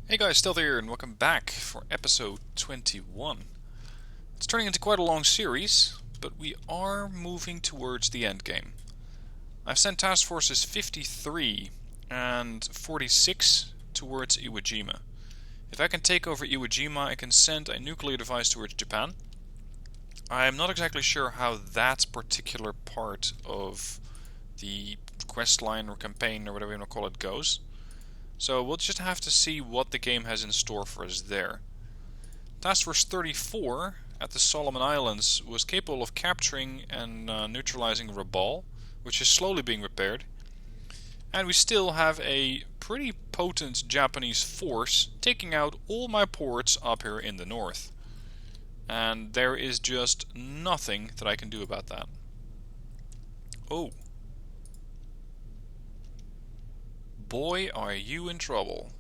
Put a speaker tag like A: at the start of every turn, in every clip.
A: Hey guys, still here, and welcome back for episode 21. It's turning into quite a long series, but we are moving towards the end game. I've sent task forces 53 and 46 towards Iwo Jima. If I can take over Iwo Jima, I can send a nuclear device towards Japan. I'm not exactly sure how that particular part of the quest line or campaign or whatever you want to call it goes. So we'll just have to see what the game has in store for us there. Task Force 34 at the Solomon Islands was capable of capturing and neutralizing Rabaul, which is slowly being repaired. And we still have a pretty potent Japanese force taking out all my ports up here in the north. And there is just nothing that I can do about that. Oh. Boy, are you in trouble.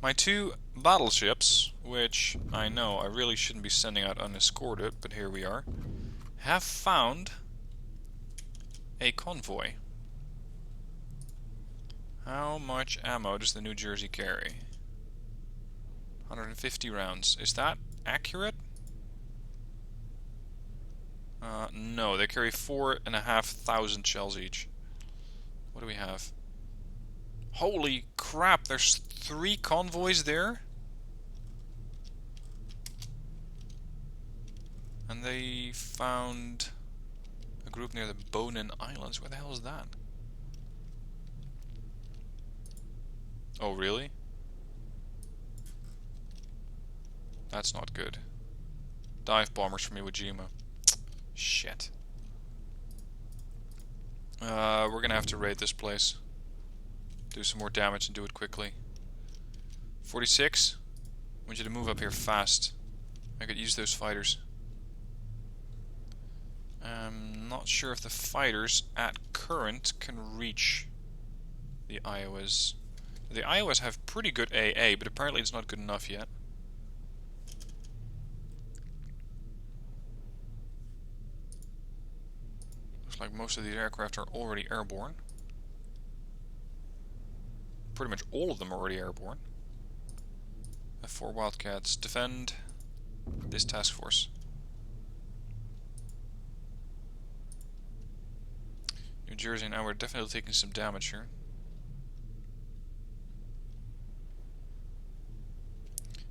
A: My two battleships, which I know I really shouldn't be sending out unescorted, but here we are, have found a convoy. How much ammo does the New Jersey carry? 150 rounds. Is that accurate? No, they carry 4,500 shells each. What do we have? Holy crap, there's 3 convoys there? And they found a group near the Bonin Islands. Where the hell is that? Oh, really? That's not good. Dive bombers from Iwo Jima. Shit. We're gonna have to raid this place. Do some more damage and do it quickly. 46. I want you to move up here fast. I could use those fighters. I'm not sure if the fighters at current can reach the Iowas. The Iowas have pretty good AA, but apparently it's not good enough yet. Looks like most of these aircraft are already airborne. Pretty much all of them are already airborne. F4 Wildcats defend this task force. New Jersey now we're definitely taking some damage here.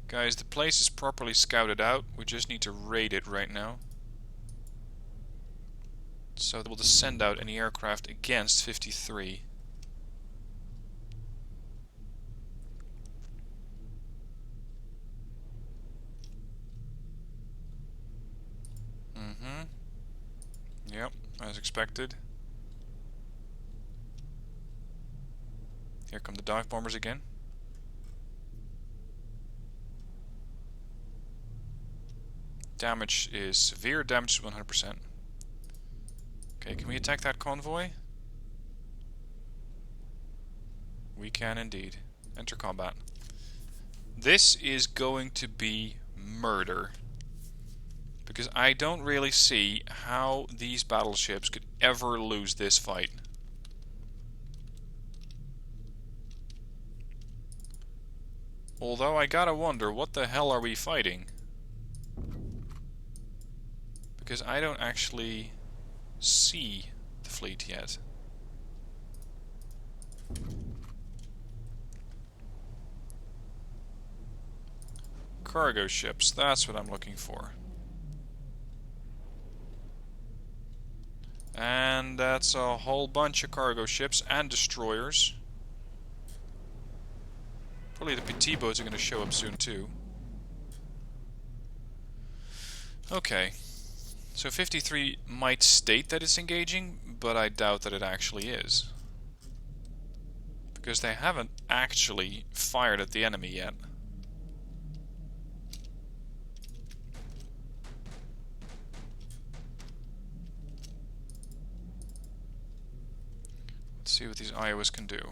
A: Guys, the place is properly scouted out. We just need to raid it right now. So we'll just send out any aircraft against 53. Yep, as expected. Here come the dive bombers again. Damage is severe, damage is 100%. Okay, can we attack that convoy? We can indeed. Enter combat. This is going to be murder. Because I don't really see how these battleships could ever lose this fight. Although I gotta wonder, what the hell are we fighting? Because I don't actually see the fleet yet. Cargo ships, that's what I'm looking for. And that's a whole bunch of cargo ships and destroyers. Probably the PT boats are going to show up soon too. Okay. So 53 might state that it's engaging, but I doubt that it actually is. Because they haven't actually fired at the enemy yet. Let's see what these Iowas can do.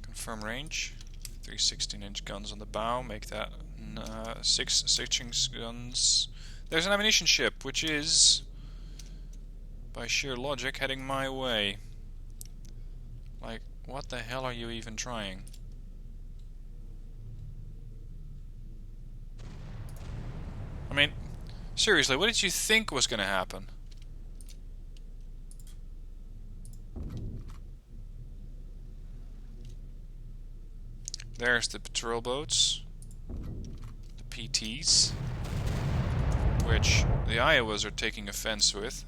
A: Confirm range. 3 16-inch guns on the bow. Make that 6 6-inch guns. There's an ammunition ship, which is, by sheer logic, heading my way. Like, what the hell are you even trying? I mean, seriously, what did you think was going to happen? There's the patrol boats, the PTs, which the Iowas are taking offense with.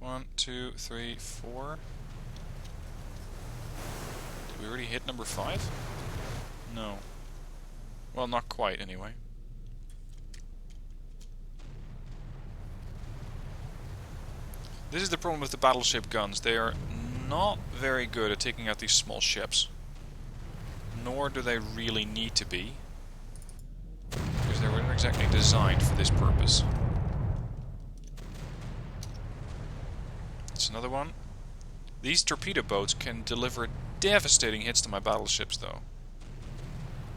A: 1, 2, 3, 4. Did we already hit number 5? No. Well, not quite, anyway. This is the problem with the battleship guns. They are not very good at taking out these small ships. Nor do they really need to be, because they weren't exactly designed for this purpose. That's another one. These torpedo boats can deliver devastating hits to my battleships, though.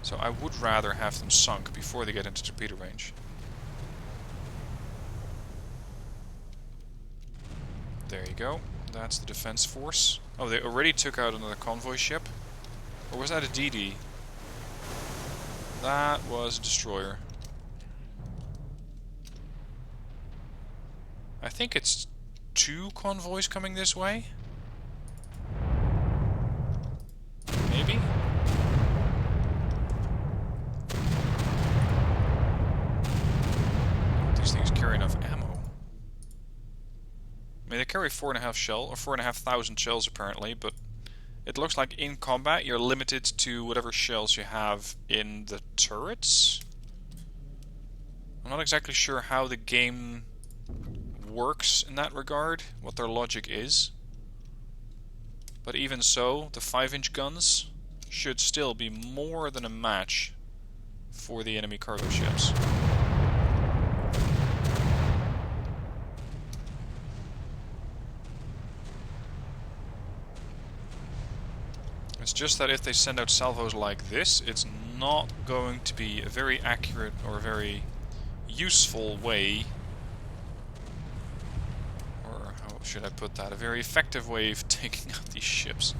A: So I would rather have them sunk before they get into torpedo range. There you go. That's the defense force. Oh, they already took out another convoy ship? Or was that a DD? That was a destroyer. I think it's 2 convoys coming this way? Maybe? These things carry enough ammo. I mean, they carry 4,500 shells apparently, but it looks like in combat you're limited to whatever shells you have in the turrets. I'm not exactly sure how the game works in that regard, what their logic is. But even so, the 5-inch guns should still be more than a match for the enemy cargo ships. It's just that if they send out salvos like this, it's not going to be a very accurate or very useful way, or how should I put that, a very effective way of taking out these ships.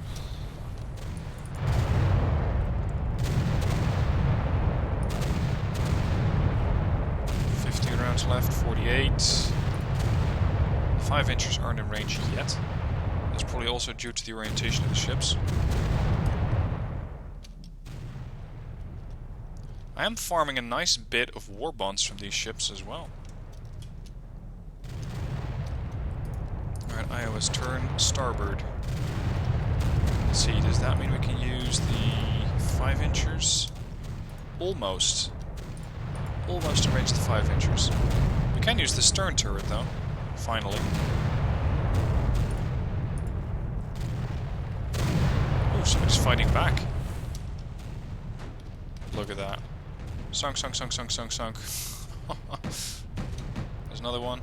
A: Rounds left, 48. 5-inchers aren't in range yet. That's probably also due to the orientation of the ships. I am farming a nice bit of war bonds from these ships as well. Alright, Iowa's turn starboard. Let's see, does that mean we can use the 5-inchers? Almost. Almost arrange the 5-inchers. We can use the stern turret though, finally. Oh, somebody's fighting back. Look at that. Sunk, sunk, sunk, sunk, sunk, sunk. There's another one.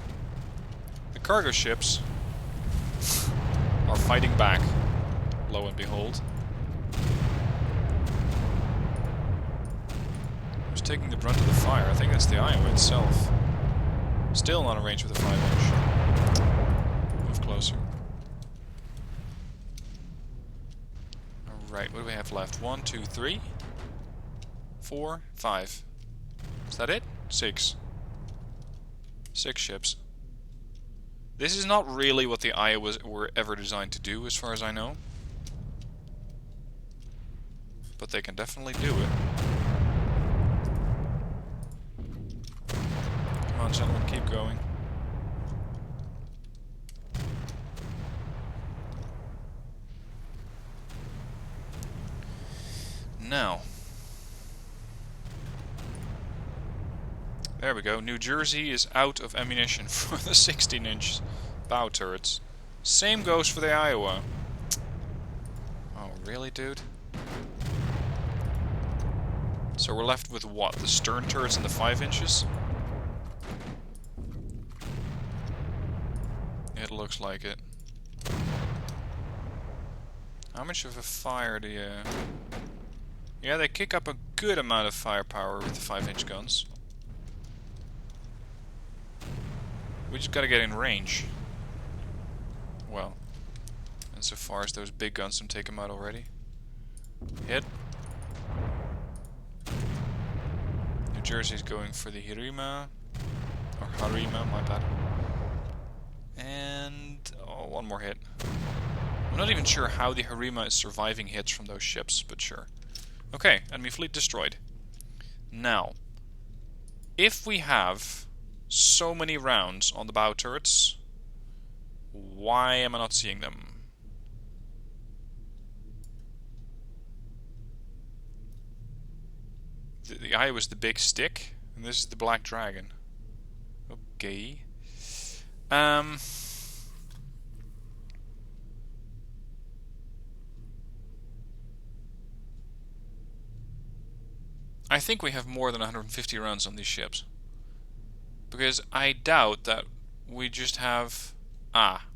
A: The cargo ships are fighting back, lo and behold. Who's taking the brunt of the fire? I think that's the Iowa itself. Still not in range with a 5-inch. Move closer. Alright, what do we have left? 1, 2, 3, 4, 5. Is that it? 6. 6 ships. This is not really what the Iowas were ever designed to do, as far as I know. But they can definitely do it. Come on, gentlemen, keep going. Now. There we go. New Jersey is out of ammunition for the 16-inch bow turrets. Same goes for the Iowa. Oh, really, dude? So we're left with what? The stern turrets and the 5-inches? It looks like it. How much of a fire do you... Yeah, they kick up a good amount of firepower with the 5-inch guns. We just gotta get in range. Well, insofar as those big guns don't take them out already. Hit. New Jersey's going for the Hirima. Or Harima, my bad. And... oh, one more hit. I'm not even sure how the Harima is surviving hits from those ships, but sure. Okay, enemy fleet destroyed. Now, if we have so many rounds on the bow turrets, why am I not seeing them? The eye was the big stick, and this is the black dragon. Okay. I think we have more than 150 rounds on these ships. Because I doubt that we just have... Ah.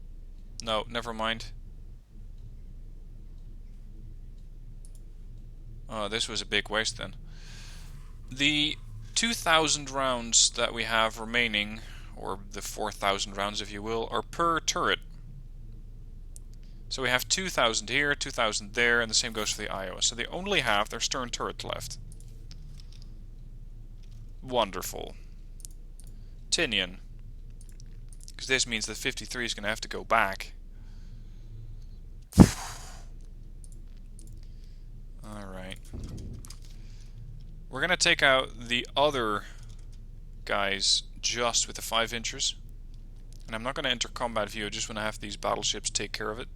A: No, never mind. Oh, this was a big waste then. The 2,000 rounds that we have remaining, or the 4,000 rounds if you will, are per turret. So we have 2,000 here, 2,000 there, and the same goes for the Iowa. So they only have their stern turret left. Wonderful. Tinian. Because this means that 53 is going to have to go back. Alright. We're going to take out the other guys just with the 5-inchers. And I'm not going to enter combat view, I just want to have these battleships take care of it.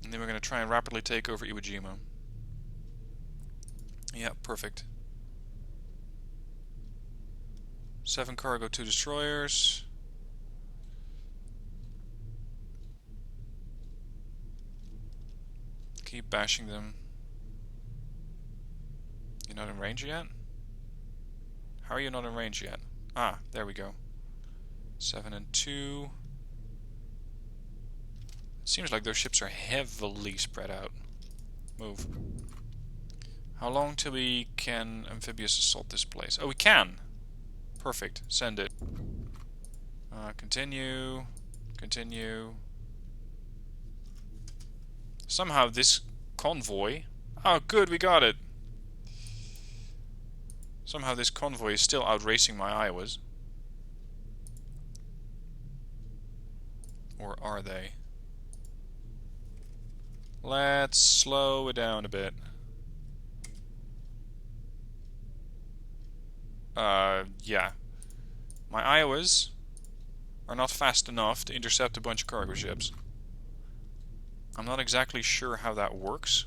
A: And then we're going to try and rapidly take over Iwo Jima. Yeah, perfect. 7 cargo, 2 destroyers. Keep bashing them. You're not in range yet? How are you not in range yet? Ah, there we go. 7 and 2. It seems like those ships are heavily spread out. Move. How long till we can amphibious assault this place? Oh, we can! Perfect. Send it. Continue. Continue. Somehow this convoy... Oh, good, we got it! Somehow this convoy is still outracing my Iowas. Or are they? Let's slow it down a bit. Yeah. My Iowas are not fast enough to intercept a bunch of cargo ships. I'm not exactly sure how that works,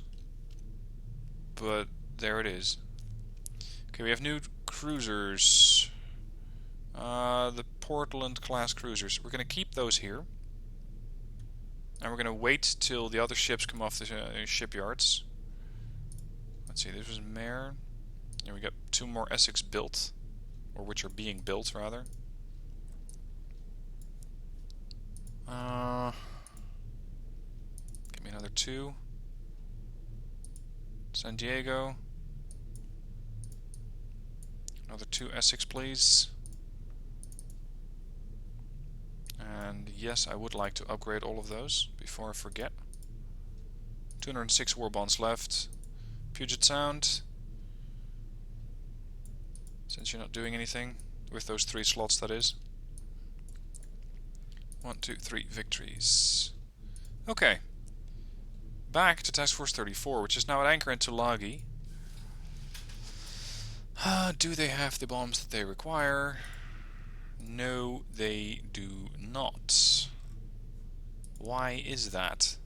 A: but there it is. Okay, we have new cruisers. The Portland class cruisers. We're going to keep those here. And we're going to wait till the other ships come off the shipyards. Let's see, this was Mare. And we got 2 more Essex built. Or which are being built, rather. Give me another 2. San Diego. Another 2 Essex, please. And yes, I would like to upgrade all of those before I forget. 206 war bonds left. Puget Sound. Since you're not doing anything with those 3 slots, that is. 1, 2, 3 victories. Okay. Back to Task Force 34, which is now at anchor in Tulagi. Do they have the bombs that they require? No, they do not. Why is that?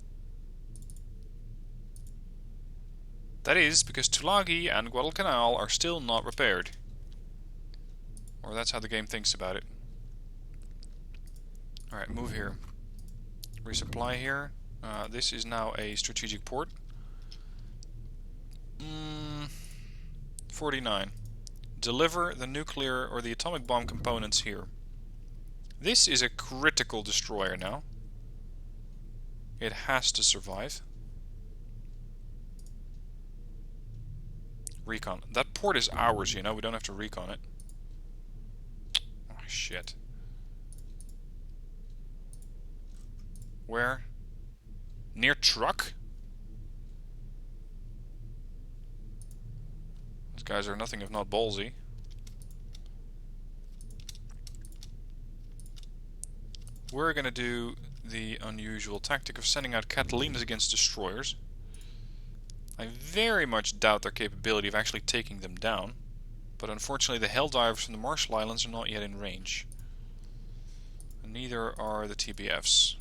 A: That is because Tulagi and Guadalcanal are still not repaired. Or that's how the game thinks about it. Alright, move here. Resupply here. This is now a strategic port. 49. Deliver the nuclear or the atomic bomb components here. This is a critical destroyer now. It has to survive. Recon. That port is ours, you know, we don't have to recon it. Oh, shit. Where? Near Truk? These guys are nothing if not ballsy. We're gonna do the unusual tactic of sending out Catalinas against destroyers. I very much doubt their capability of actually taking them down, but unfortunately the Helldivers from the Marshall Islands are not yet in range. And neither are the TBFs.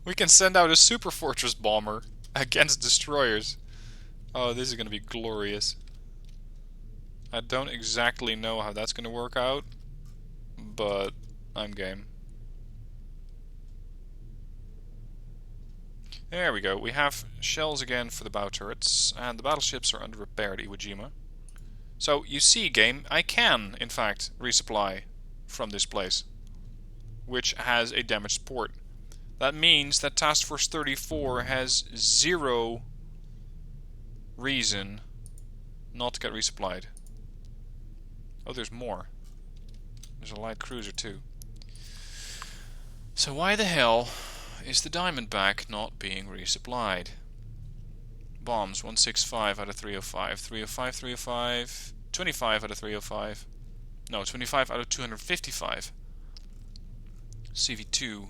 A: We can send out a Super Fortress bomber against destroyers. Oh, this is going to be glorious. I don't exactly know how that's going to work out, but I'm game. There we go. We have shells again for the bow turrets, and the battleships are under repair at Iwo Jima. So, you see, game, I can, in fact, resupply from this place, which has a damaged port. That means that Task Force 34 has zero reason not to get resupplied. Oh, there's more. There's a light cruiser too. So why the hell is the Diamondback not being resupplied? Bombs, 165 out of 305. 305, 305, 25 out of 305. No, 25 out of 255. CV2.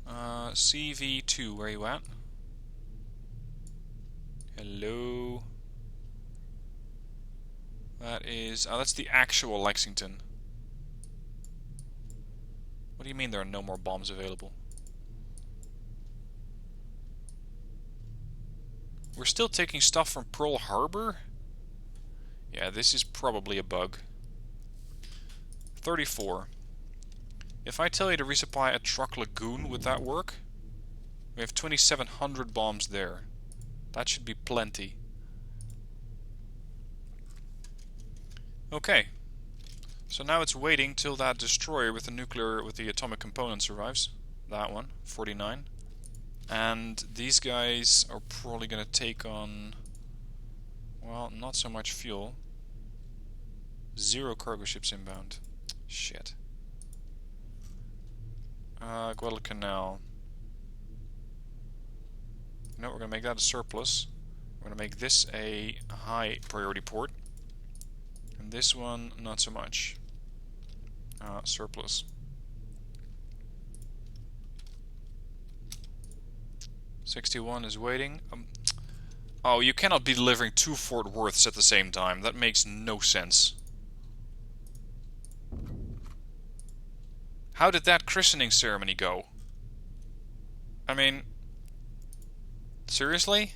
A: CV2, where are you at? Hello? That is... oh, that's the actual Lexington. What do you mean there are no more bombs available? We're still taking stuff from Pearl Harbor? Yeah, this is probably a bug. 34. If I tell you to resupply at Truk Lagoon, would that work? We have 2,700 bombs there. That should be plenty. Okay. So now it's waiting till that destroyer with the atomic component survives. That one, 49. And these guys are probably going to take on, well, not so much fuel. 0 cargo ships inbound. Shit. Guadalcanal. No, we're going to make that a surplus. We're going to make this a high priority port. And this one, not so much. Surplus. 61 is waiting. Oh, you cannot be delivering 2 Fort Worths at the same time. That makes no sense. How did that christening ceremony go? I mean, seriously?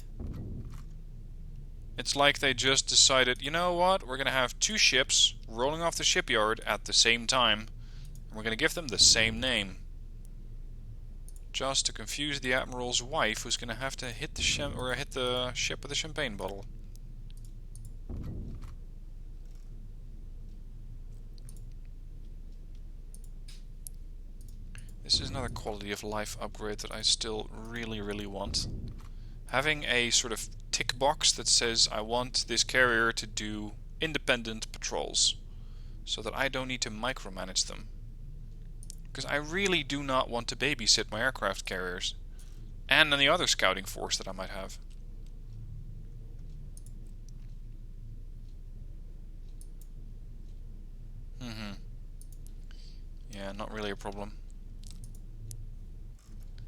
A: It's like they just decided, you know what, we're going to have 2 ships rolling off the shipyard at the same time, and we're going to give them the same name. Just to confuse the Admiral's wife, who's going to have to hit the ship with a champagne bottle. This is another quality of life upgrade that I still really, really want. Having a sort of tick box that says I want this carrier to do independent patrols, so that I don't need to micromanage them. Because I really do not want to babysit my aircraft carriers, and any other scouting force that I might have. Yeah, not really a problem.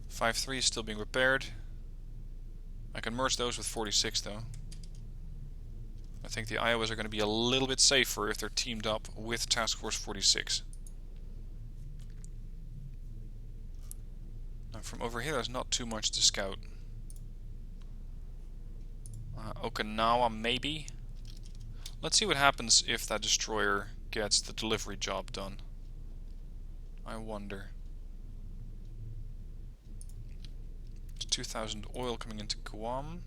A: 5-3 is still being repaired. I can merge those with 46 though. I think the Iowas are going to be a little bit safer if they're teamed up with Task Force 46. Now from over here there's not too much to scout. Okinawa maybe? Let's see what happens if that destroyer gets the delivery job done. I wonder. 2,000 oil coming into Guam.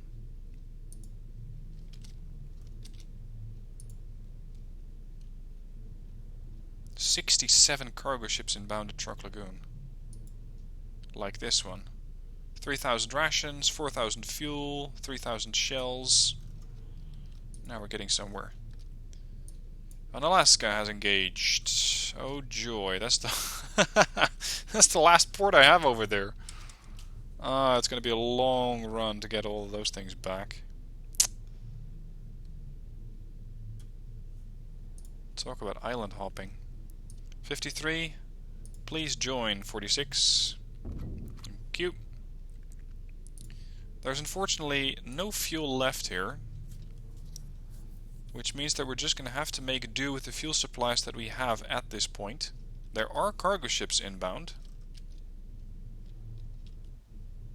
A: 67 cargo ships inbound at Truk Lagoon. Like this one. 3,000 rations, 4,000 fuel, 3,000 shells. Now we're getting somewhere. And Alaska has engaged. Oh joy, that's the that's the last port I have over there. It's going to be a long run to get all of those things back. Talk about island hopping. 53, please join. 46. Thank you. There's unfortunately no fuel left here, which means that we're just going to have to make do with the fuel supplies that we have at this point. There are cargo ships inbound.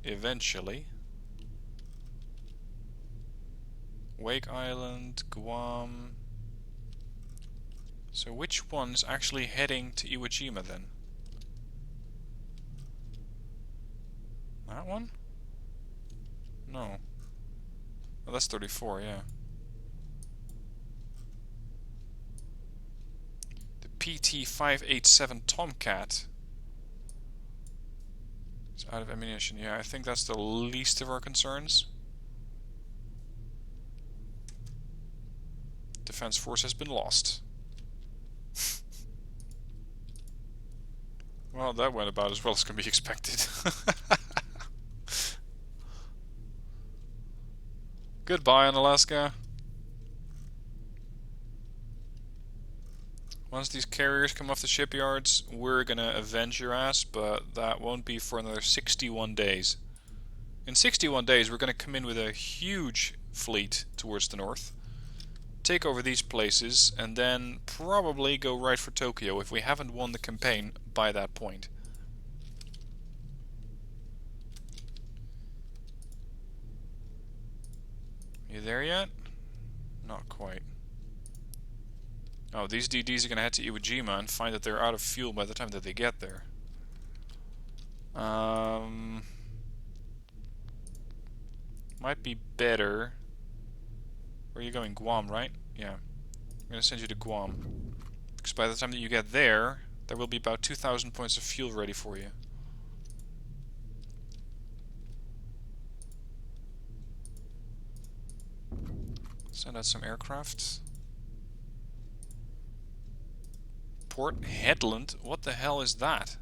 A: Eventually. Wake Island, Guam. So which one's actually heading to Iwo Jima then? That one? No. Oh, that's 34, yeah. The PT-587 Tomcat is out of ammunition. Yeah, I think that's the least of our concerns. Defense force has been lost. Well, that went about as well as can be expected. Goodbye, Alaska. Once these carriers come off the shipyards, we're gonna avenge your ass, but that won't be for another 61 days. In 61 days, we're gonna come in with a huge fleet towards the north, take over these places, and then probably go right for Tokyo if we haven't won the campaign by that point. You there yet? Not quite. Oh, these DDs are going to head to Iwo Jima and find that they're out of fuel by the time that they get there. Might be better. Where are you going? Guam, right? Yeah. I'm going to send you to Guam. Because by the time that you get there, there will be about 2,000 points of fuel ready for you. Send out some aircraft. Port Headland? What the hell is that?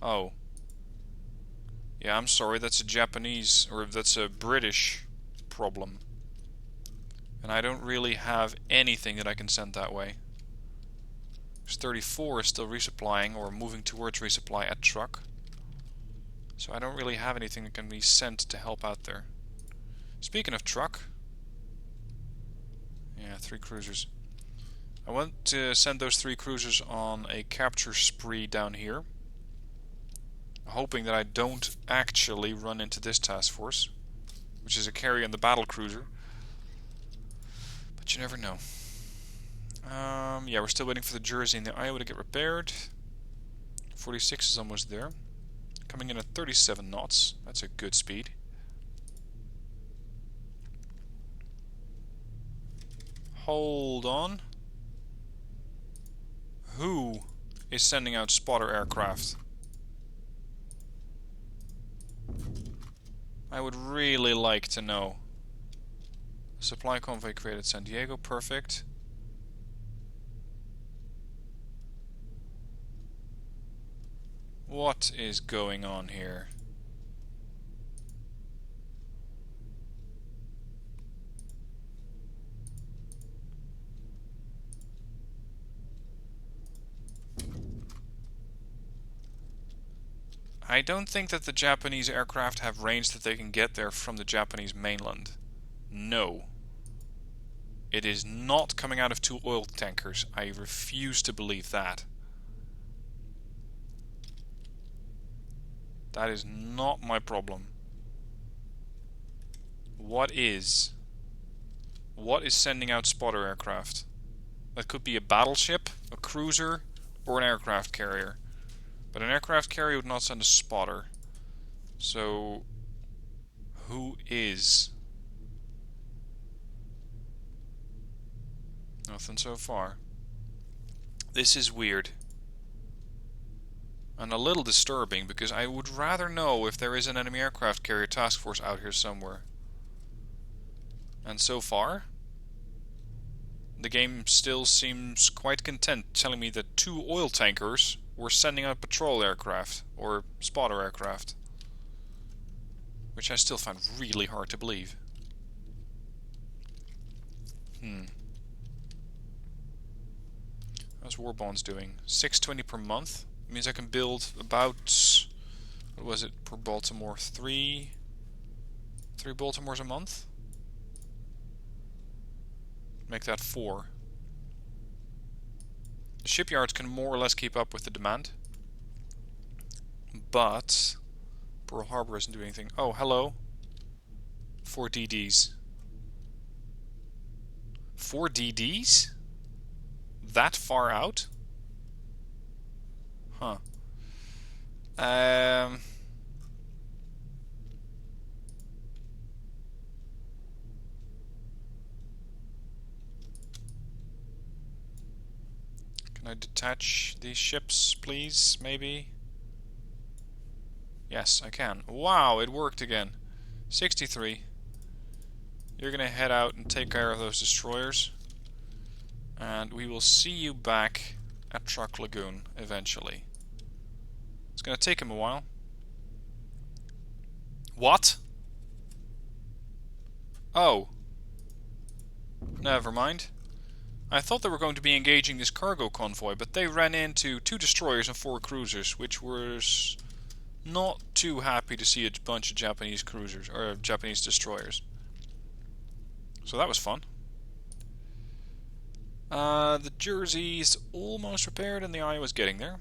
A: Oh. Yeah, I'm sorry, that's a Japanese, or that's a British problem. And I don't really have anything that I can send that way. Because 34 is still resupplying, or moving towards resupply at Truk. So I don't really have anything that can be sent to help out there. Speaking of Truk. Yeah, 3 cruisers. I want to send those 3 cruisers on a capture spree down here. Hoping that I don't actually run into this task force, which is a carrier and the battle cruiser. But you never know. Yeah, we're still waiting for the Jersey and the Iowa to get repaired. 46 is almost there. Coming in at 37 knots. That's a good speed. Hold on. Who is sending out spotter aircraft? I would really like to know. Supply convoy created San Diego, perfect. What is going on here? I don't think that the Japanese aircraft have range that they can get there from the Japanese mainland. No. It is not coming out of 2 oil tankers. I refuse to believe that. That is not my problem. What is? What is sending out spotter aircraft? That could be a battleship, a cruiser, or an aircraft carrier. But an aircraft carrier would not send a spotter. So, who is? Nothing so far. This is weird. And a little disturbing, because I would rather know if there is an enemy aircraft carrier task force out here somewhere. And so far, the game still seems quite content telling me that 2 oil tankers were sending out patrol aircraft, or spotter aircraft. Which I still find really hard to believe. How's war bonds doing? 620 per month? Means I can build about, what was it per Baltimore? Three Baltimores a month? Make that 4. The shipyards can more or less keep up with the demand. But Pearl Harbor isn't doing anything. Oh, hello. 4 DDs. 4 DDs? That far out? Huh. Can I detach these ships, please? Maybe? Yes, I can. Wow, it worked again. 63. You're gonna head out and take care of those destroyers. And we will see you back at Truk Lagoon eventually. It's gonna take him a while. What? Oh. Never mind. I thought they were going to be engaging this cargo convoy, but they ran into 2 destroyers and 4 cruisers, which was not too happy to see a bunch of Japanese cruisers, or Japanese destroyers. So that was fun. The Jersey's almost repaired and the Iowa's getting there.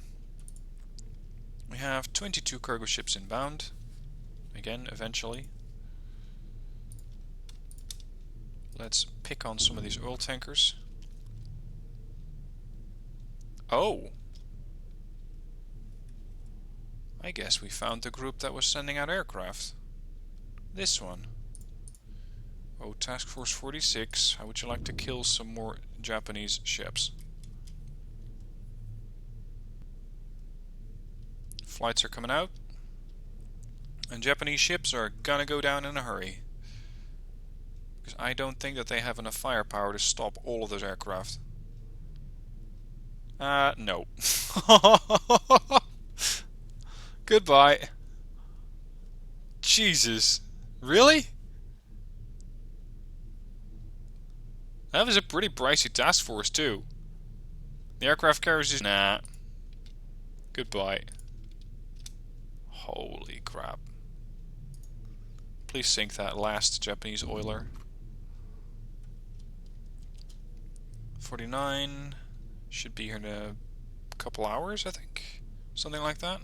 A: We have 22 cargo ships inbound. Again, eventually. Let's pick on some of these oil tankers. Oh! I guess we found the group that was sending out aircraft. This one. Oh, Task Force 46, how would you like to kill some more Japanese ships? Flights are coming out. And Japanese ships are gonna go down in a hurry. Because I don't think that they have enough firepower to stop all of those aircraft. No. Goodbye. Jesus. Really? That was a pretty pricey task force, too. The aircraft carriers just... Nah. Goodbye. Holy crap. Please sink that last Japanese oiler. 49. Should be here in a couple hours, I think. Something like that.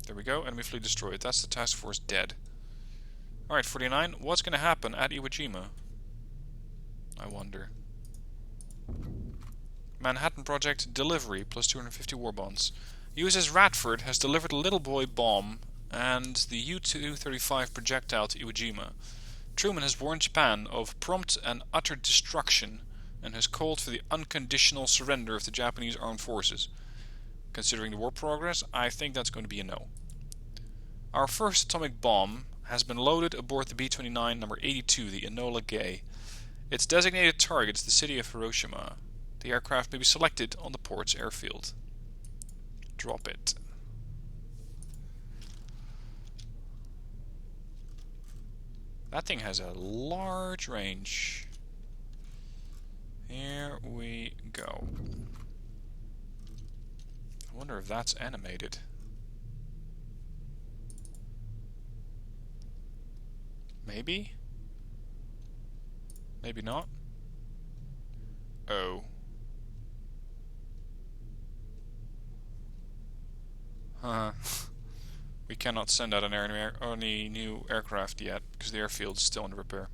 A: There we go. Enemy fleet destroyed. That's the task force dead. Alright, 49. What's going to happen at Iwo Jima? I wonder. Manhattan Project delivery plus 250 war bonds. USS Radford has delivered a Little Boy bomb and the U-235 projectile to Iwo Jima. Truman has warned Japan of prompt and utter destruction and has called for the unconditional surrender of the Japanese armed forces. Considering the war progress, I think that's going to be a no. Our first atomic bomb has been loaded aboard the B-29 number 82, the Enola Gay. Its designated target is the city of Hiroshima. The aircraft may be selected on the port's airfield. Drop it. That thing has a large range. Here we go. I wonder if that's animated. Maybe? Maybe not? Oh. Huh. We cannot send out any new aircraft yet, because the airfield is still under repair.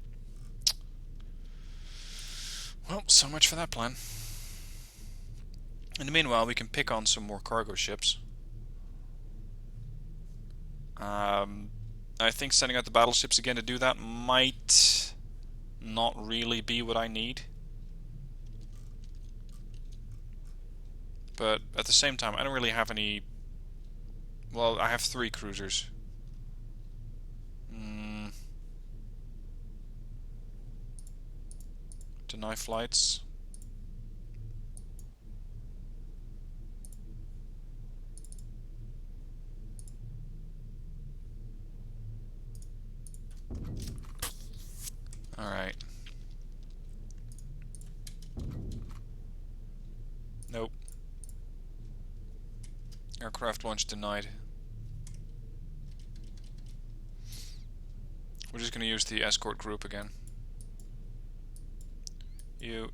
A: Well, so much for that plan. In the meanwhile, we can pick on some more cargo ships. I think sending out the battleships again to do that might not really be what I need. But at the same time, I don't really have any... Well, I have 3 cruisers. Deny flights. Alright. Nope. Aircraft launch denied. We're just going to use the escort group again.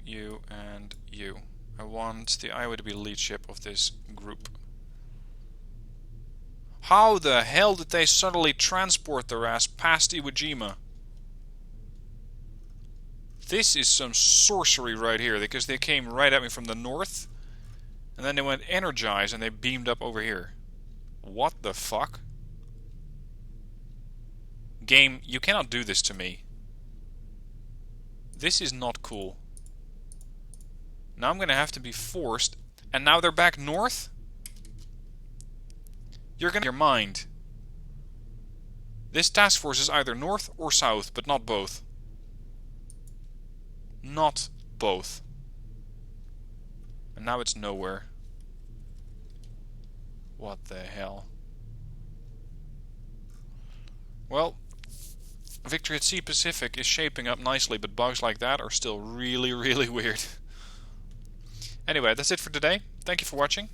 A: You, and you. I want the Iowa to be the lead ship of this group. How the hell did they suddenly transport their ass past Iwo Jima? This is some sorcery right here, because they came right at me from the north, and then they went energize and they beamed up over here. What the fuck? Game, you cannot do this to me. This is not cool. Now I'm gonna have to be forced, and now they're back north? You're gonna your mind. This task force is either north or south, but not both. Not both. And now it's nowhere. What the hell? Well, Victory at Sea Pacific is shaping up nicely, but bugs like that are still really, really weird. Anyway, that's it for today. Thank you for watching.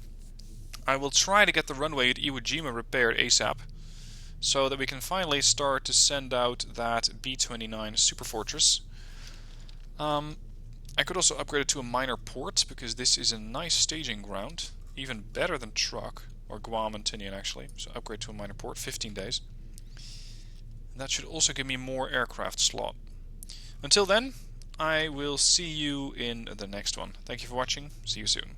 A: I will try to get the runway at Iwo Jima repaired ASAP, so that we can finally start to send out that B-29 Superfortress. I could also upgrade it to a minor port, because this is a nice staging ground. Even better than Truk, or Guam and Tinian actually. So upgrade to a minor port, 15 days. And that should also give me more aircraft slot. Until then, I will see you in the next one. Thank you for watching. See you soon.